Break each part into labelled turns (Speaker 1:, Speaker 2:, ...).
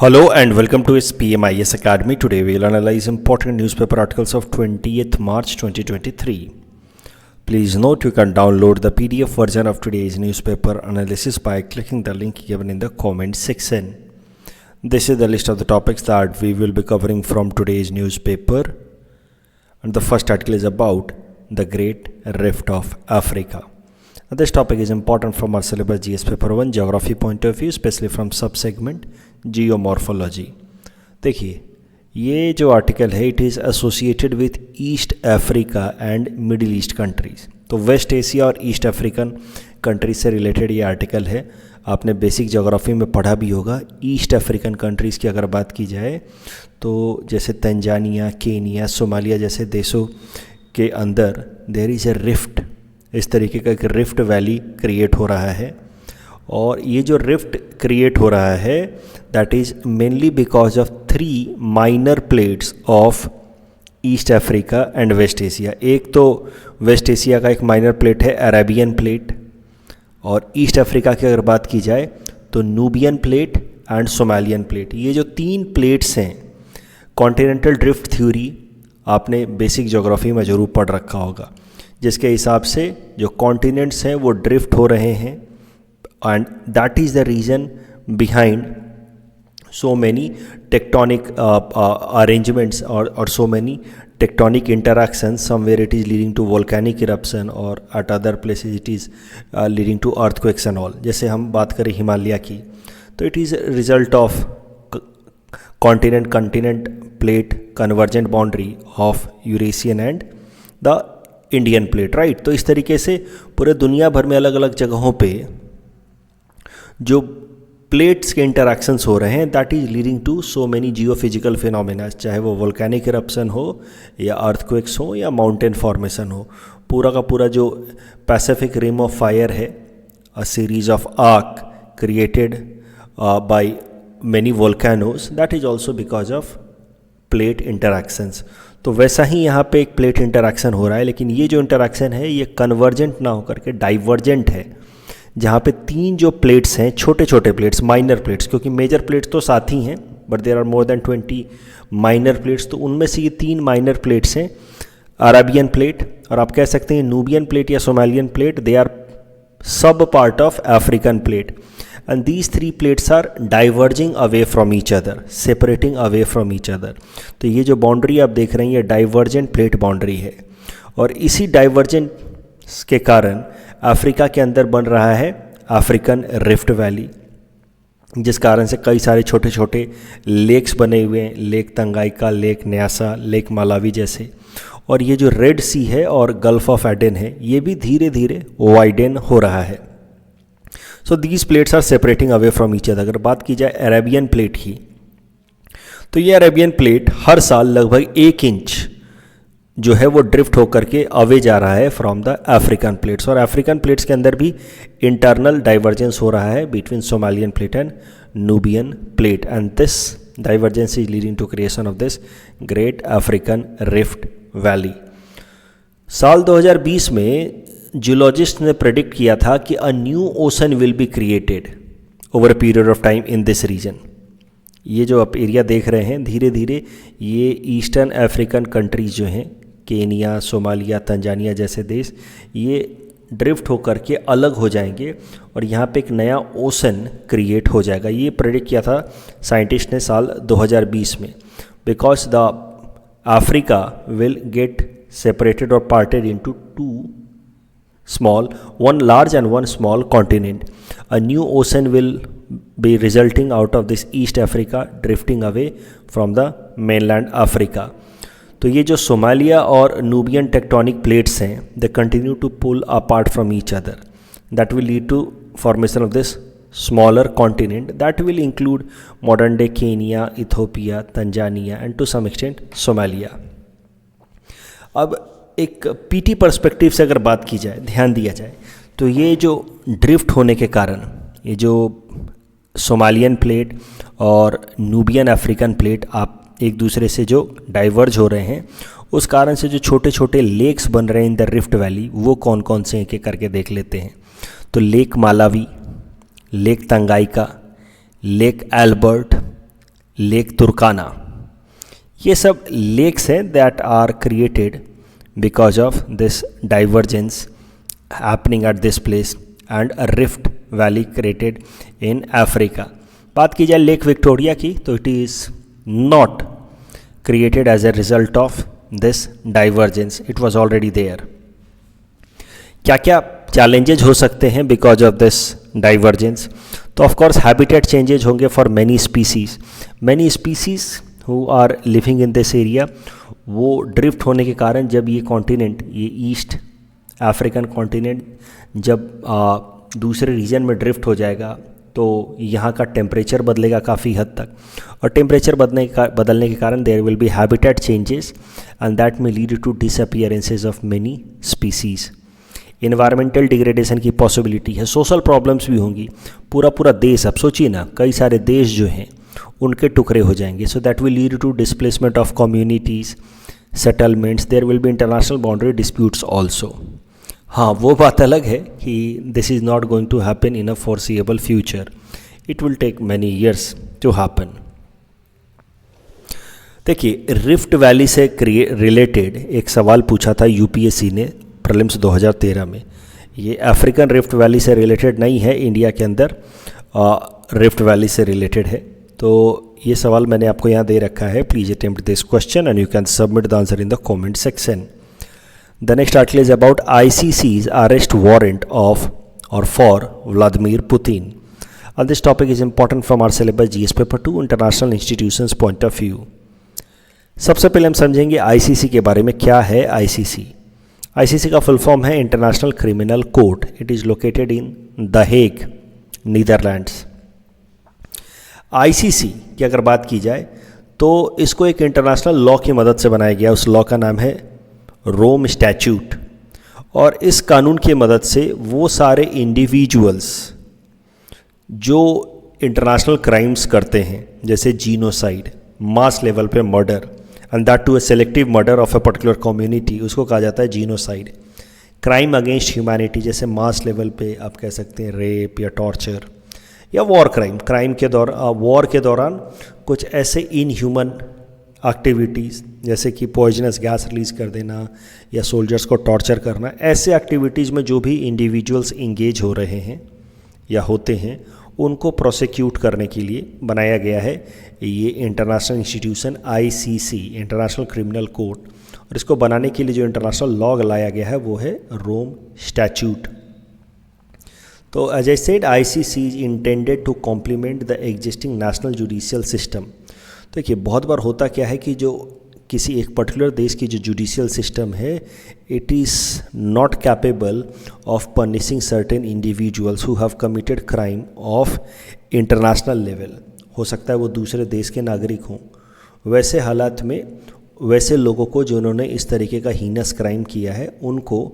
Speaker 1: Hello and welcome to SPMIS Academy. Today we will analyze important newspaper articles of 20th March 2023. Please note you can download the PDF version of today's newspaper analysis by clicking the link given in the comment section. This is the list of the topics that we will be covering from today's newspaper. And the first article is about the Great Rift of Africa. This topic is important from our syllabus GS paper 1 geography point of view, especially from subsegment geomorphology. देखिए ये जो article है it is associated with east Africa and middle east countries. तो West Asia और east African countries से related ये article है। आपने बेसिक ज्योग्राफी में पढ़ा भी होगा। ईस्ट अफ्रीकन कंट्रीज़ की अगर बात की जाए तो जैसे तंजानिया, केनिया, सोमालिया जैसे देशों के अंदर देयर इज़ ए रिफ्ट, इस तरीके का एक रिफ्ट वैली क्रिएट हो रहा है। और ये जो रिफ्ट क्रिएट हो रहा है that is mainly because of 3 minor plates of East Africa and West Asia. एक तो वेस्ट एशिया का एक माइनर प्लेट है अरेबियन प्लेट, और ईस्ट अफ्रीका की अगर बात की जाए तो Nubian plate and Somalian plate. ये जो 3 प्लेट्स हैं, कॉन्टिनेंटल ड्रिफ्ट थ्योरी आपने बेसिक ज्योग्राफी में ज़रूर पढ़ रखा होगा, जिसके हिसाब से जो कॉन्टिनेंट्स हैं वो ड्रिफ्ट हो रहे हैं and that is the reason behind so many tectonic arrangements or so many tectonic interactions. Somewhere it is leading to volcanic eruption or at other places it is leading to earthquakes and all. जैसे हम बात करें हिमालय की तो it is a result of continent plate convergent boundary of Eurasian and the Indian plate, right? तो इस तरीके से पूरे दुनिया भर में अलग अलग जगहों पे जो प्लेट्स के इंटरैक्शंस हो रहे हैं that is leading to so many geophysical phenomena, चाहे वो वोल्केनिक इरप्शन हो या अर्थक्वेक्स हो या माउंटेन फॉर्मेशन हो। पूरा का पूरा जो पैसिफिक रिम ऑफ फायर है, a series of arc created by many volcanoes, that is also because of plate interactions. तो वैसा ही यहाँ पे एक प्लेट इंटरैक्शन हो रहा है, लेकिन ये जो इंटरैक्शन है ये कन्वर्जेंट ना होकर के डाइवर्जेंट है, जहाँ पे 3 जो प्लेट्स हैं, छोटे छोटे प्लेट्स, माइनर प्लेट्स, क्योंकि मेजर प्लेट्स तो साथ ही हैं but there are more than 20 minor plates. तो उनमें से ये 3 माइनर प्लेट्स हैं, अरेबियन प्लेट और आप कह सकते हैं नूबियन प्लेट या सोमालियन प्लेट, दे आर सब part of African plate and these 3 plates are diverging away from each other, separating away from each other. तो ये जो बाउंड्री आप देख रहे हैं ये डाइवर्जेंट प्लेट बाउंड्री है, और इसी डाइवर्जेंट के कारण अफ्रीका के अंदर बन रहा है अफ्रीकन रिफ्ट वैली, जिस कारण से कई सारे छोटे छोटे लेक्स बने हुए हैं, lake Tanganyika, lake Nyasa, lake Malawi जैसे। और ये जो रेड सी है और गल्फ ऑफ एडन है ये भी धीरे धीरे वाइडन हो रहा है। So these plates are separating away from each other. अगर बात की जाए अरेबियन प्लेट की तो ये अरेबियन प्लेट हर साल लगभग 1 इंच जो है वो ड्रिफ्ट होकर के अवे जा रहा है फ्रॉम द अफ्रीकन प्लेट्स, और अफ्रीकन प्लेट्स के अंदर भी इंटरनल डाइवर्जेंस हो रहा है between Somalian plate and Nubian plate, and this divergence is leading to creation of this great African rift valley. साल 2020 में जियोलॉजिस्ट ने प्रेडिक्ट किया था कि a new ocean will be created over a period of time in this region. ये जो आप area देख रहे हैं धीरे धीरे ये ईस्टर्न अफ्रीकन कंट्रीज जो हैं, केनिया, सोमालिया, तंजानिया जैसे देश, ये ड्रिफ्ट होकर के अलग हो जाएंगे और यहाँ पे एक नया ओशन क्रिएट हो जाएगा। ये प्रेडिक्ट किया था साइंटिस्ट ने साल 2020 में, because the Africa will get separated और parted into 2 small, one large and one small continent. A new ocean will be resulting out of this East Africa drifting away from the mainland Africa. तो ये जो Somalia और Nubian tectonic plates हैं they continue to pull apart from each other. That will lead to formation of this smaller continent that will include modern day Kenya, Ethiopia, Tanzania and to some extent Somalia. अब एक PT perspective से अगर बात की जाए, ध्यान दिया जाए, तो ये जो ड्रिफ्ट होने के कारण ये जो सोमालियन प्लेट और नूबियन अफ्रीकन प्लेट आप एक दूसरे से जो डाइवर्ज हो रहे हैं, उस कारण से जो छोटे छोटे लेक्स बन रहे हैं इन द रिफ्ट वैली, वो कौन कौन से एक एक करके देख लेते हैं। तो lake Malawi, lake Tanganyika, lake Albert, lake Turkana, ये सब लेक्स हैं that are created because of this divergence happening at this place and a rift valley created in Africa. बात की जाए लेक विक्टोरिया की, तो it is not created as a result of this divergence, it was already there। क्या क्या challenges हो सकते हैं because of this divergence? तो of course habitat changes होंगे for many species who are living in this area। वो drift होने के कारण जब ये कॉन्टिनेंट, ये ईस्ट अफ्रीकन कॉन्टिनेंट जब दूसरे रीजन में ड्रिफ्ट हो जाएगा तो यहाँ का टेम्परेचर बदलेगा काफ़ी हद तक, और टेम्परेचर बदलने के कारण there will be habitat changes and that may lead to disappearances of many species. Environmental degradation की पॉसिबिलिटी है, सोशल प्रॉब्लम्स भी होंगी। पूरा देश, अब सोचिए ना, कई सारे देश जो हैं उनके टुकड़े हो जाएंगे, so that will lead to displacement of communities, settlements, there will be international boundary disputes also. हाँ, वो बात अलग है कि this is not going to happen in a foreseeable future, it will take many years to happen. देखिए, rift valley से related एक सवाल पूछा था यूपीएससी ने प्रीलिम्स 2013 में। ये अफ्रीकन रिफ्ट वैली से रिलेटेड नहीं है, इंडिया के अंदर रिफ्ट वैली से रिलेटेड है। तो ये सवाल मैंने आपको यहाँ दे रखा है, please attempt this question and you can submit the answer in the comment section. The next article is about ICC's arrest warrant of or for Vladimir Putin. And this topic is important from our syllabus GS paper 2 international institutions point of view. सबसे पहले हम समझेंगे ICC के बारे में। क्या है ICC? ICC का फुल फॉर्म है international criminal court. It is located in the Hague, Netherlands. ICC की अगर बात की जाए तो इसको एक इंटरनेशनल लॉ की मदद से बनाया गया। उस लॉ का नाम है रोम स्टैच्यूट, और इस कानून की मदद से वो सारे इंडिविजुअल्स जो इंटरनेशनल क्राइम्स करते हैं, जैसे जीनोसाइड, मास लेवल पे murder, and that too a selective murder of a particular community, उसको कहा जाता है जीनोसाइड। क्राइम अगेंस्ट ह्यूमैनिटी, जैसे मास लेवल पे आप कह सकते हैं रेप या टॉर्चर, या वॉर क्राइम के दौरान, वॉर के दौरान कुछ ऐसे इनह्यूमन एक्टिविटीज़ जैसे कि पॉइजनस गैस रिलीज़ कर देना या सोल्जर्स को टॉर्चर करना, ऐसे एक्टिविटीज़ में जो भी इंडिविजुअल्स इंगेज हो रहे हैं या होते हैं उनको प्रोसिक्यूट करने के लिए बनाया गया है ये international institution ICC, international criminal court. और इसको बनाने के लिए जो इंटरनेशनल लॉ लाया गया है वो है रोम स्टैच्यूट। तो as I said, ICC is intended to complement the existing national judicial system. देखिए, बहुत बार होता क्या है कि जो किसी एक पर्टिकुलर देश की जो जुडिशियल सिस्टम है, it is not capable of punishing certain individuals who have committed crime of international level. हो सकता है वो दूसरे देश के नागरिक हों। वैसे हालात में वैसे लोगों को जिन्होंने इस तरीके का हीनस क्राइम किया है उनको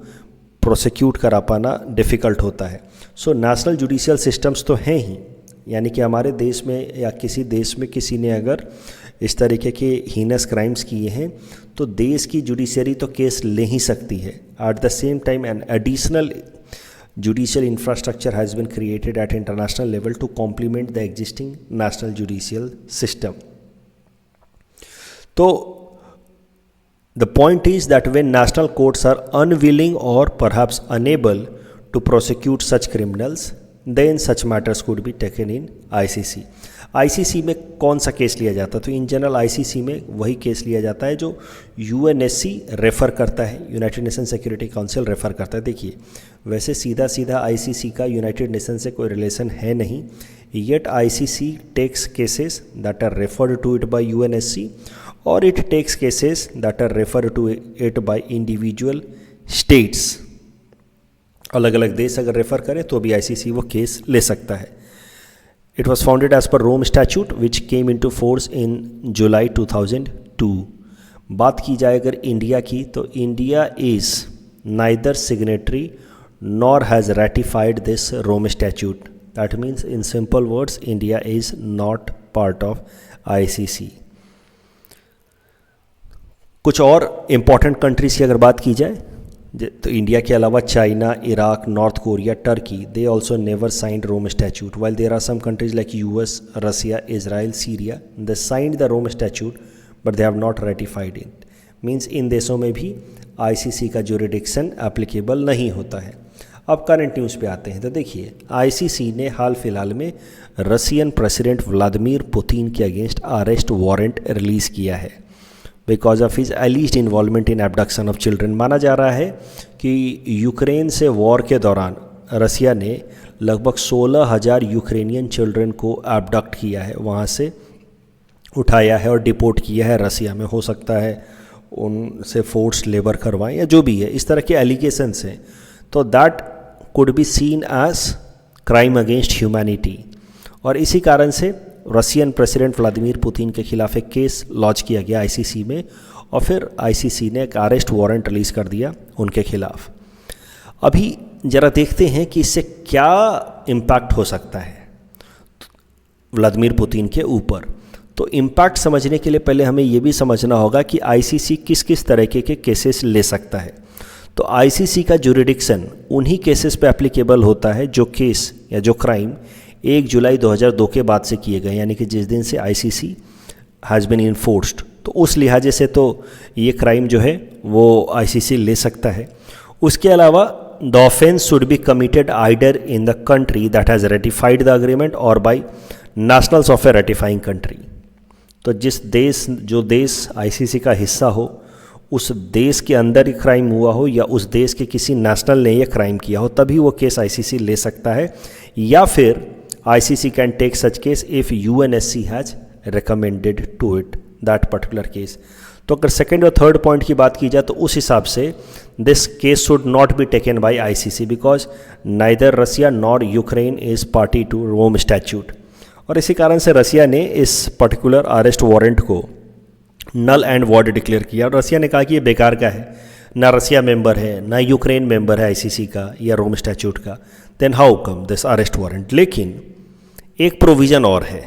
Speaker 1: प्रोसिक्यूट करा पाना डिफ़िकल्ट होता है। सो नेशनल जुडिशियल सिस्टम्स तो हैं ही, यानी कि हमारे देश में या किसी देश में किसी ने अगर इस तरीके के हीनस क्राइम्स किए हैं तो देश की जुडिशरी तो केस ले ही सकती है। At the same time an additional judicial infrastructure has been created at international level to complement the existing national judicial system. तो the point is that when national courts are unwilling or perhaps unable to prosecute such criminals, then such matters could be taken in ICC। ICC में कौन सा case लिया जाता है? तो in general ICC में वही केस लिया जाता है जो UNSC रेफ़र करता है, United nation security council refer करता है। देखिए, वैसे सीधा ICC का यूनाइटेड नेशन से कोई रिलेशन है नहीं, yet ICC takes cases that are referred to it by UNSC और it takes cases that are referred to it by individual states. अलग अलग देश अगर रेफ़र करें तो भी ICC वो केस ले सकता है। It was founded as per Rome statute which came into force in July 2002। बात की जाए अगर इंडिया की, तो India is neither signatory nor has ratified this Rome statute. That means in simple words, India is not part of ICC। कुछ और important countries की अगर बात की जाए, तो इंडिया के अलावा China, Iraq, North Korea, Turkey, they also never signed Rome statute, while there are some countries like US, Russia, Israel, Syria, they signed the Rome statute but they have not ratified it. Means इन देशों में भी ICC का jurisdiction applicable नहीं होता है। अब current news पे आते हैं। तो देखिए, आईसीसी ने हाल फिलहाल में रशियन प्रेसिडेंट व्लादिमीर पुतिन के अगेंस्ट अरेस्ट वारंट रिलीज़ किया है because of his एलिज्ड involvement in abduction of children. माना जा रहा है कि यूक्रेन से वॉर के दौरान रसिया ने लगभग 16,000 यूक्रेनियन चिल्ड्रन को एबडक्ट किया है, वहाँ से उठाया है और डिपोर्ट किया है रसिया में। हो सकता है उनसे फोर्स लेबर करवाएं या जो भी है, इस तरह के एलिगेशंस हैं। तो that could be seen as crime against humanity, और इसी कारण से रशियन प्रेसिडेंट व्लादिमीर पुतिन के खिलाफ एक केस लॉन्च किया गया आईसीसी में, और फिर आईसीसी ने एक अरेस्ट वारंट रिलीज़ कर दिया उनके खिलाफ। अभी ज़रा देखते हैं कि इससे क्या इम्पैक्ट हो सकता है व्लादिमीर पुतिन के ऊपर। तो इम्पैक्ट समझने के लिए पहले हमें ये भी समझना होगा कि आईसीसी किस किस तरीके के केसेस ले सकता है। तो आईसीसी का जुरिडिक्शन उन्हीं केसेस पे एप्लीकेबल होता है जो केस या जो क्राइम 1 जुलाई 2002 के बाद से किए गए, यानी कि जिस दिन से आईसीसी हैज़ बीन इन्फोर्स्ड। तो उस लिहाजे से तो ये क्राइम जो है वो आईसीसी ले सकता है। उसके अलावा the offence should be committed either in the country that has ratified the agreement or by nationals of a ratifying country. तो जो देश आईसीसी का हिस्सा हो, उस देश के अंदर ही क्राइम हुआ हो या उस देश के किसी नेशनल ने ये क्राइम किया हो, तभी वो केस आईसीसी ले सकता है। या फिर ICC can take such case if UNSC has recommended to it that particular case. तो अगर सेकेंड और थर्ड पॉइंट की बात की जाए तो उस हिसाब से this case should not be taken by ICC because neither Russia nor Ukraine is party to Rome statute. और इसी कारण से रसिया ने इस पर्टिकुलर अरेस्ट वारंट को नल एंड वॉइड डिक्लेयर किया, और रसिया ने कहा कि ये बेकार का है, ना रसिया मेंबर है, ना यूक्रेन मेंबर है आईसीसी का या रोम स्टैच्यूट का। Then how come this arrest warrant. लेकिन एक प्रोविज़न और है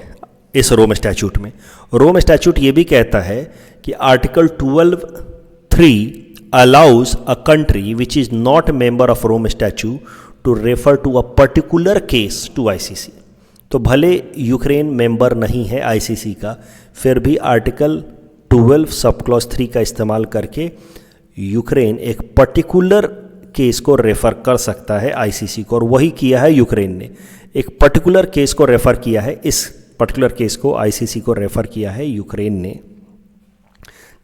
Speaker 1: इस रोम स्टैच्यूट में। रोम स्टैच्यूट ये भी कहता है कि article 12(3) allows a country which is not member of Rome statue to refer to a particular case to ICC. तो भले यूक्रेन मेंबर नहीं है आईसीसी का, फिर भी आर्टिकल 12 सब क्लॉज 3 का इस्तेमाल करके यूक्रेन एक पर्टिकुलर केस को रेफ़र कर सकता है आईसीसी को, और वही किया है यूक्रेन ने। एक पर्टिकुलर केस को रेफ़र किया है, इस पर्टिकुलर केस को आईसीसी को रेफ़र किया है यूक्रेन ने,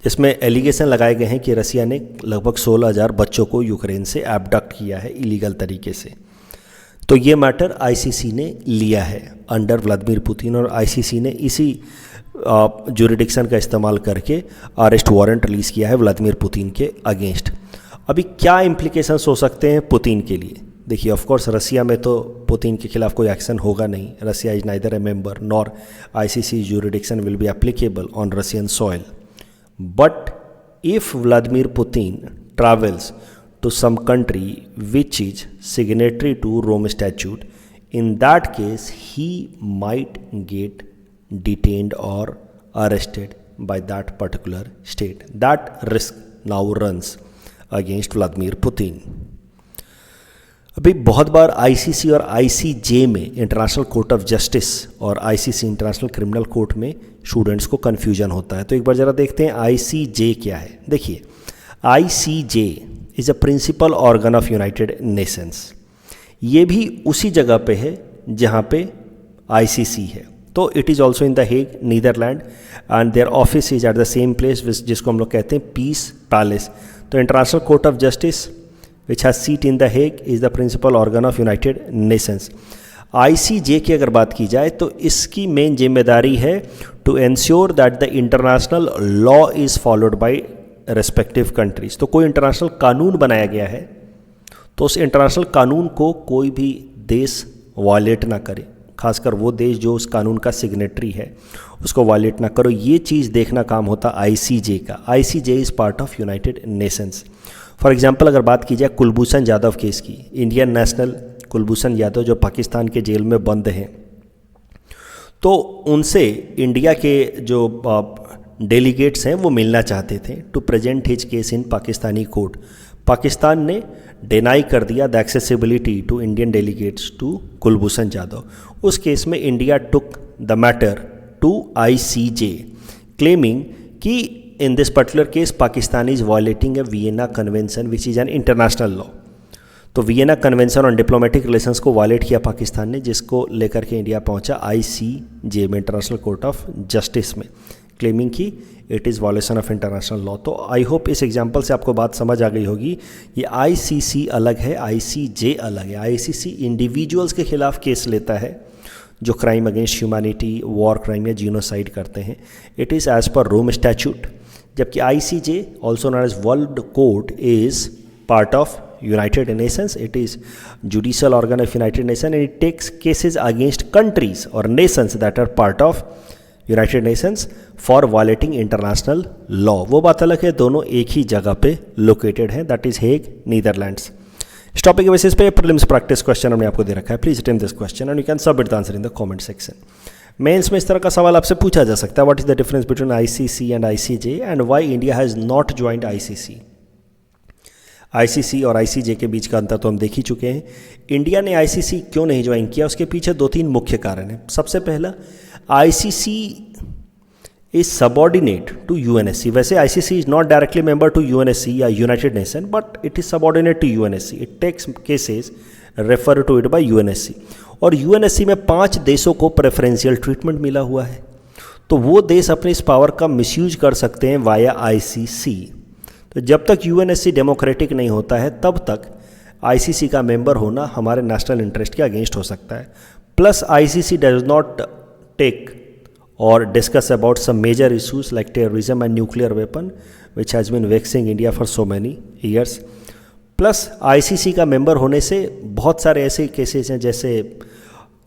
Speaker 1: जिसमें एलिगेशन लगाए गए हैं कि रसिया ने लगभग 16,000 बच्चों को यूक्रेन से एबडक्ट किया है इलीगल तरीके से। तो ये मैटर आईसीसी ने लिया है अंडर व्लादिमीर पुतिन, और आईसीसी ने इसी जुरिडिक्शन का इस्तेमाल करके अरेस्ट वारंट रिलीज़ किया है व्लादिमीर पुतिन के अगेंस्ट। अभी क्या इम्प्लीकेशंस हो सकते हैं पुतिन के लिए? देखिए, ऑफ कोर्स रसिया में तो पुतिन के खिलाफ कोई एक्शन होगा नहीं। Russia is neither a member nor ICC jurisdiction will be applicable on Russian soil. But if Vladimir Putin travels to some country which is signatory to Rome Statute, in that case he might get detained or arrested by that particular state. That risk now runs against Vladimir Putin. अभी बहुत बार ICC और ICJ में, international Court of justice और ICC international criminal court में students को confusion होता है। तो एक बार ज़रा देखते हैं आईसीजे क्या है। देखिए, ICJ is a principal organ of United Nations. ये भी उसी जगह पे है जहाँ पे आईसीसी है। तो it is also in the Hague, Netherland, and their office is at the same place जिसको हम लोग कहते हैं पीस पैलेस। तो International Court of Justice which has seat in the Hague is the principal organ of United Nations. ICJ की अगर बात की जाए तो इसकी मेन जिम्मेदारी है to ensure that the international law is followed by respective countries. तो कोई इंटरनेशनल कानून बनाया गया है तो उस इंटरनेशनल कानून को कोई भी देश वायलेट ना करे, खासकर वो देश जो उस कानून का सिग्नेटरी है उसको वायलेट ना करो। ये चीज़ देखना काम होता आईसीजे का। ICJ is part of United Nations. For example अगर बात की जाए कुलभूषण जाधव केस की, इंडियन नेशनल कुलभूषण यादव जो पाकिस्तान के जेल में बंद हैं, तो उनसे इंडिया के जो डेलीगेट्स हैं वो मिलना चाहते थे to present his case in Pakistani court. Pakistan ने डिनाई कर दिया the accessibility to Indian delegates to Kulbhushan Jadhav. उस केस में India took the matter to ICJ claiming कि in this particular case Pakistan is violating a Vienna convention which is an international law. तो Vienna convention on diplomatic relations को violate किया पाकिस्तान ने, जिसको लेकर के इंडिया पहुंचा ICJ में, इंटरनेशनल कोर्ट ऑफ जस्टिस में, क्लेमिंग कि it is violation of international law. तो आई होप इस एग्जांपल से आपको बात समझ आ गई होगी। ये ICC अलग है, ICJ अलग है। ICC इंडिविजुअल्स के खिलाफ केस लेता है जो crime against humanity, war crime या जीनोसाइड करते हैं। It is as per Rome statute, जबकि ICJ also known as world court is part of United Nations. It is judicial organ of United Nations and it takes cases against countries or nations that are part of United Nations for violating international law. वो बात अलग है, दोनों एक ही जगह पे located हैं, that is Hague, Netherlands. इस टॉपिक के बेसिस पे प्रीलिम्स प्रैक्टिस क्वेश्चन हमने आपको दे रखा है। Please attempt this question and you can submit the answer in the comment section. Mains में इस तरह का सवाल आपसे पूछा जा सकता है, what is the difference between ICC and ICJ and why India has not joined ICC। ICC और ICJ के बीच का अंतर तो हम देख ही चुके हैं। इंडिया ने ICC क्यों नहीं ज्वाइन किया, उसके पीछे 2-3 मुख्य कारण हैं। सबसे पहला, ICC is subordinate to UNSC। वैसे ICC is not directly member to UNSC या United Nation, but it is subordinate to UNSC। It takes cases refer to it by UNSC। और UNSC में 5 देशों को प्रेफरेंशियल ट्रीटमेंट मिला हुआ है, तो वो देश अपने इस पावर का मिसयूज कर सकते हैं वाया ICC। तो जब तक UNSC डेमोक्रेटिक नहीं होता है तब तक ICC का मेंबर होना हमारे नेशनल इंटरेस्ट के अगेंस्ट हो सकता है। Plus ICC does not take और discuss about some major issues like terrorism and nuclear weapon which has been vexing India for so many years. Plus ICC का member होने से बहुत सारे ऐसे केसेस हैं, जैसे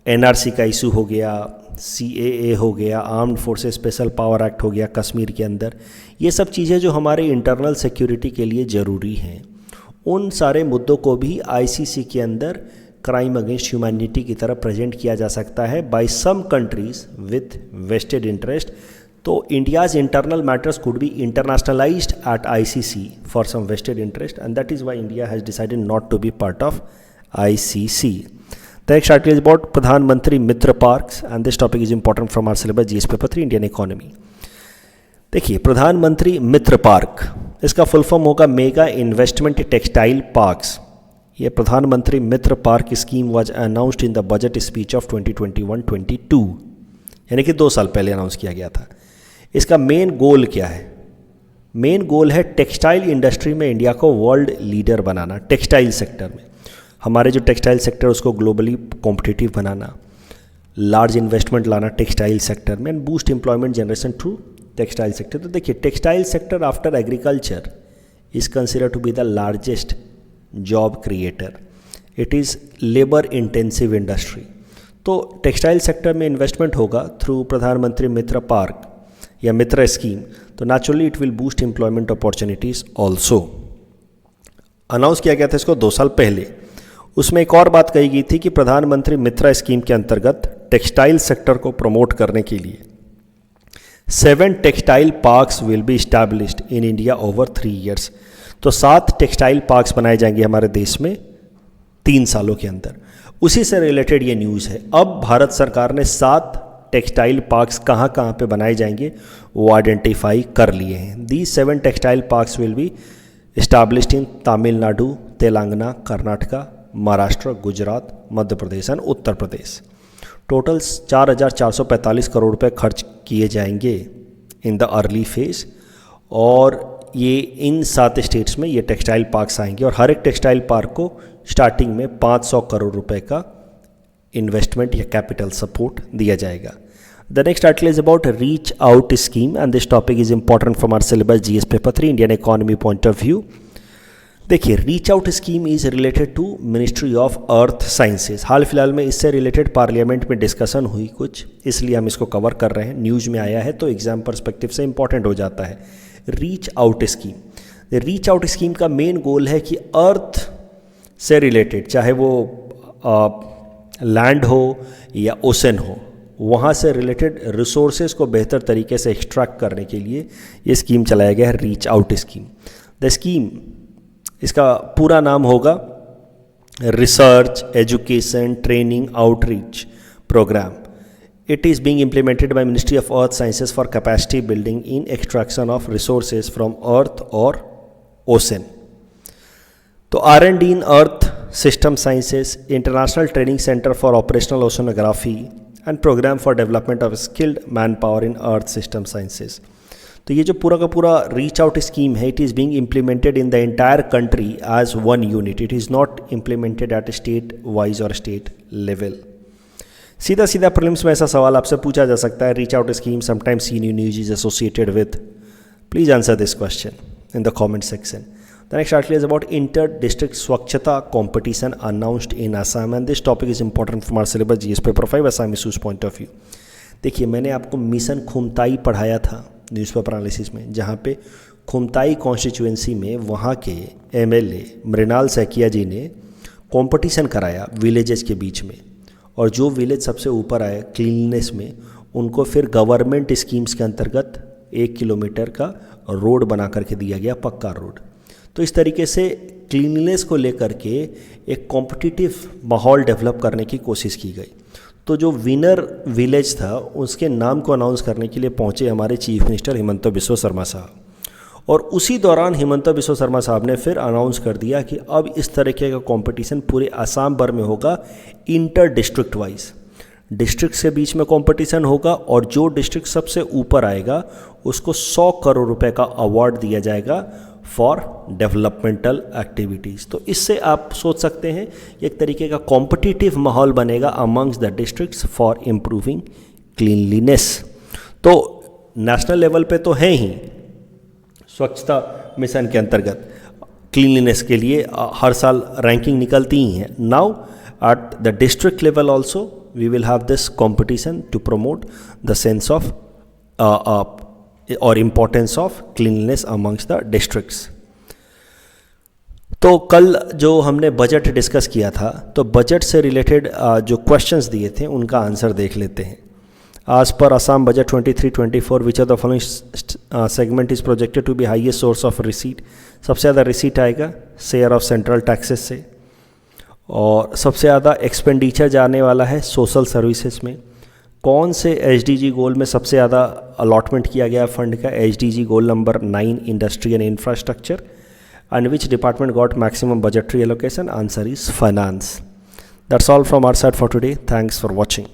Speaker 1: NRC का इशू हो गया, CAA हो गया, armed forces special power act हो गया कश्मीर के अंदर, ये सब चीज़ें जो हमारे इंटरनल सिक्योरिटी के लिए ज़रूरी हैं, उन सारे मुद्दों को भी ICC के अंदर क्राइम अगेंस्ट ह्यूमैनिटी की तरह प्रेजेंट किया जा सकता है by some countries with vested interest. तो India's internal matters could be internationalised at ICC for some vested interest and that is why India has decided not to be part of ICC। The next article is about Pradhan Mantri Mitra Parks and this topic is important from our syllabus GS paper 3 Indian Economy। देखिए, प्रधानमंत्री मित्र park, इसका full form होगा mega investment textile parks. ये प्रधानमंत्री मित्र park scheme was announced in the budget speech of 2021-22, यानी कि 2 साल पहले अनाउंस किया गया था। इसका मेन गोल क्या है? मेन गोल है टेक्सटाइल इंडस्ट्री में इंडिया को वर्ल्ड लीडर बनाना। टेक्सटाइल सेक्टर में हमारे जो टेक्सटाइल सेक्टर उसको ग्लोबली कॉम्पिटिटिव बनाना, लार्ज इन्वेस्टमेंट लाना टेक्सटाइल सेक्टर में and boost employment generation through textile sector. तो देखिए, textile sector after agriculture is consider to be the largest job creator. It is labour intensive industry. तो textile sector में investment होगा through प्रधानमंत्री मित्र park या Mitra scheme, तो naturally it will boost employment opportunities also. Announce किया गया था इसको 2 साल पहले। उसमें एक और बात कही गई थी कि प्रधानमंत्री मित्रा स्कीम के अंतर्गत टेक्सटाइल सेक्टर को प्रमोट करने के लिए 7 textile parks will be established in India over 3 years. तो 7 टेक्सटाइल पार्क्स बनाए जाएंगे हमारे देश में 3 सालों के अंदर। उसी से रिलेटेड ये न्यूज़ है। अब भारत सरकार ने 7 टेक्सटाइल पार्क्स कहाँ कहाँ पे बनाए जाएंगे वो आइडेंटिफाई कर लिए हैं। These 7 textile parks will be established in Tamil Nadu, Telangana, Karnataka, Maharashtra, Gujarat, Madhya Pradesh and Uttar Pradesh. Total 4,445 crore रुपए खर्च किए जाएंगे इन द अर्ली फेज, और ये इन 7 स्टेट्स में ये टेक्सटाइल पार्क्स आएंगे और हर एक टेक्सटाइल पार्क को स्टार्टिंग में 500 करोड़ रुपए का इन्वेस्टमेंट या कैपिटल सपोर्ट दिया जाएगा। The next article is about reach out scheme and this topic is important from our syllabus GS paper 3 Indian economy point of view. देखिए, reach out scheme is related to ministry of earth sciences. हाल फिलहाल में इससे related parliament में discussion हुई कुछ, इसलिए हम इसको कवर कर रहे हैं। न्यूज़ में आया है तो एग्जाम पर्सपेक्टिव से इंपॉर्टेंट हो जाता है। Reach out scheme, reach out scheme का मेन गोल है कि अर्थ से रिलेटेड, चाहे वो लैंड हो या ओशन हो, वहाँ से रिलेटेड रिसोर्सेज को बेहतर तरीके से एक्सट्रैक्ट करने के लिए ये स्कीम चलाया गया है, reach out scheme. The scheme इसका पूरा नाम होगा research education training outreach programme. It is being implemented by Ministry of Earth Sciences for capacity building in extraction of resources from earth or ocean. तो R&D in Earth System Sciences, International Training Center for Operational Oceanography and Program for Development of Skilled Manpower in Earth System Sciences. तो ये जो पूरा का पूरा reach out scheme है, it is being implemented in the entire country as one unit. It is not implemented at state wise और state level. सीधा सीधा प्रीलिम्स में ऐसा सवाल आपसे पूछा जा सकता है, reach out scheme sometimes seen in news is associated with. Please answer this question in the comment section. The next article is about inter-district Swachhata competition announced in Assam, and this topic is important from our syllabus GS paper 5 Assam issues point of view. देखिए, मैंने आपको mission Khumtai पढ़ाया था newspaper analysis में, जहाँ पे Khumtai constituency में वहाँ के MLA मृणाल सैकिया जी ने कंपटीशन कराया विलेजेस के बीच में, और जो विलेज सबसे ऊपर आए क्लीननेस में, उनको फिर गवर्नमेंट स्कीम्स के अंतर्गत 1 किलोमीटर का रोड बना करके दिया गया, पक्का रोड. तो इस तरीके से क्लीननेस को लेकर के एक कॉम्पिटिटिव माहौल डेवलप करने की कोशिश की गई. तो जो विनर विलेज था उसके नाम को अनाउंस करने के लिए पहुंचे हमारे चीफ मिनिस्टर हिमंत बिस्वा शर्मा साहब, और उसी दौरान हिमंत बिस्वा शर्मा साहब ने फिर अनाउंस कर दिया कि अब इस तरीके का कंपटीशन पूरे असम भर में होगा, इंटर डिस्ट्रिक्ट वाइज. डिस्ट्रिक्ट के बीच में कंपटीशन होगा, और जो डिस्ट्रिक्ट सबसे ऊपर आएगा उसको 100 करोड़ रुपए का अवार्ड दिया जाएगा फॉर डेवलपमेंटल एक्टिविटीज़. तो इससे आप सोच सकते हैं एक तरीके का कॉम्पिटिटिव माहौल बनेगा amongst the districts for improving cleanliness. तो नेशनल लेवल पे तो है ही स्वच्छता मिशन के अंतर्गत क्लीनलीनेस के लिए हर साल रैंकिंग निकलती ही है. Now at the district level also we will have this competition to promote the sense of और importance of cleanliness amongst the districts. तो कल जो हमने बजट डिस्कस किया था, तो बजट से रिलेटेड जो क्वेश्चंस दिए थे उनका आंसर देख लेते हैं. आज पर Assam budget 23-24 which are the following segment is projected to be highest source of receipt. सबसे ज़्यादा रिसीट आएगा शेयर ऑफ सेंट्रल टैक्सेस से, और सबसे ज़्यादा एक्सपेंडिचर जाने वाला है सोशल सर्विसेज में. कौन से एसडीजी गोल में सबसे ज़्यादा अलॉटमेंट किया गया फंड का? SDG goal number 9 industry and infrastructure. And which department got maximum budgetary allocation? Answer is finance. That's all from our side for today. Thanks for watching.